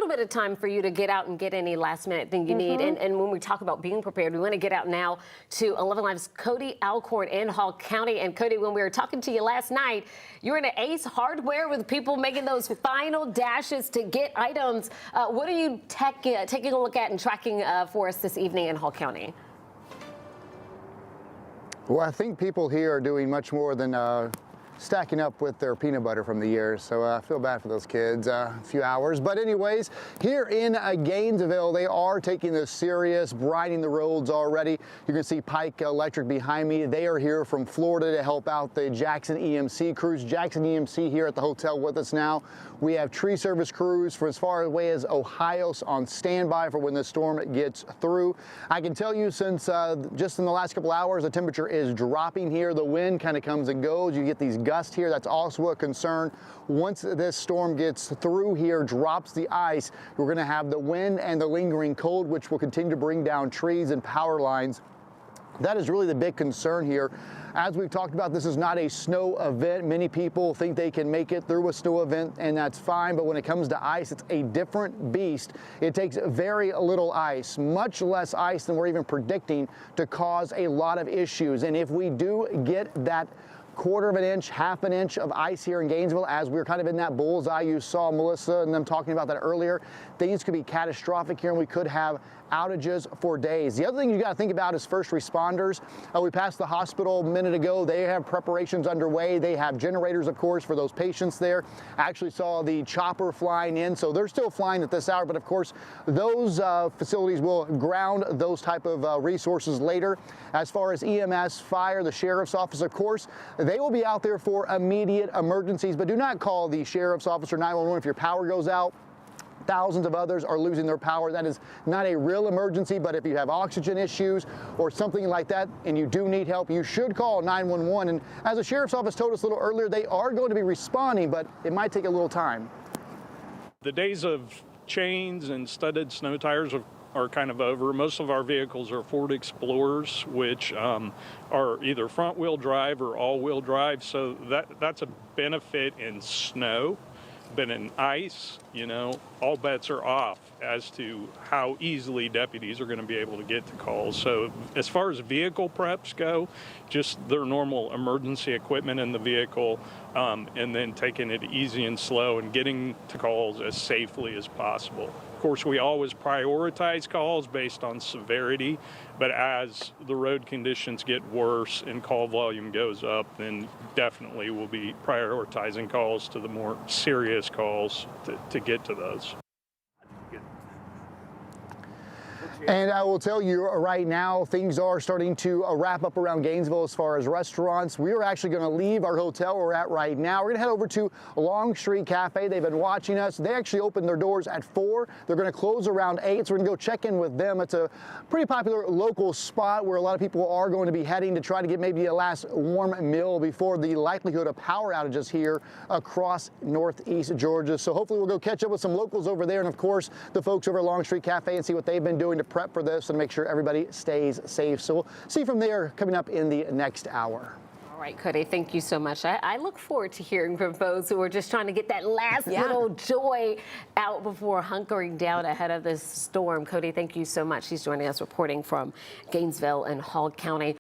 bit of time for you to get out and get any last minute thing you need. And when we talk about being prepared, we want to get out now to 11 Live's Cody Alcorn in Hall County. And Cody, when we were talking to you last night, you were in Ace Hardware with people making those final dashes to get items. What are you taking a look at and tracking for us this evening in Hall County? Well, I think people here are doing much more than stacking up with their peanut butter from the years, so I feel bad for those kids. A few hours, but anyways, here in Gainesville, they are taking this serious, brining the roads already. You can see Pike Electric behind me. They are here from Florida to help out the Jackson EMC crews. Jackson EMC here at the hotel with us now. We have tree service crews for as far away as Ohio on standby for when the storm gets through. I can tell you, since just in the last couple hours, the temperature is dropping here. The wind kind of comes and goes. You get these gusts here. That's also a concern. Once this storm gets through here, drops the ice, we're going to have the wind and the lingering cold, which will continue to bring down trees and power lines. That is really the big concern here. As we've talked about, this is not a snow event. Many people think they can make it through a snow event, and that's fine. But when it comes to ice, it's a different beast. It takes very little ice, much less ice than we're even predicting, to cause a lot of issues. And if we do get that quarter of an inch, half an inch of ice here in Gainesville, as we're kind of in that bullseye you saw Melissa and them talking about that earlier, things could be catastrophic here, and we could have outages for days. The other thing you got to think about is first responders. We passed the hospital a minute ago. They have preparations underway. They have generators, of course, for those patients there. I actually saw the chopper flying in, so they're still flying at this hour, but of course, those facilities will ground those type of resources later. As far as EMS, fire, the sheriff's office, of course, they will be out there for immediate emergencies, but do not call the sheriff's office or 911 if your power goes out. Thousands of others are losing their power. That is not a real emergency, but if you have oxygen issues or something like that and you do need help, you should call 911. And as the sheriff's office told us a little earlier, they are going to be responding, but it might take a little time. The days of chains and studded snow tires are kind of over. Most of our vehicles are Ford Explorers, which are either front-wheel drive or all-wheel drive, so that's a benefit in snow. But in ice, you know, all bets are off as to how easily deputies are going to be able to get to calls. So as far as vehicle preps go, just their normal emergency equipment in the vehicle, and then taking it easy and slow and getting to calls as safely as possible. Of course, we always prioritize calls based on severity, but as the road conditions get worse and call volume goes up, then definitely we'll be prioritizing calls to the more serious calls to get to those. And I will tell you right now, things are starting to wrap up around Gainesville as far as restaurants. We are actually going to leave our hotel we're at right now. We're going to head over to Longstreet Cafe. They've been watching us. They actually opened their doors at 4. They're going to close around 8, so we're going to go check in with them. It's a pretty popular local spot where a lot of people are going to be heading to try to get maybe a last warm meal before the likelihood of power outages here across northeast Georgia. So hopefully we'll go catch up with some locals over there, and of course the folks over at Longstreet Cafe, and see what they've been doing to prep for this and make sure everybody stays safe. So we'll see from there coming up in the next hour. All right, Cody, thank you so much. I look forward to hearing from folks who are just trying to get that last little joy out before hunkering down ahead of this storm. Cody, thank you so much. He's joining us reporting from Gainesville and Hall County.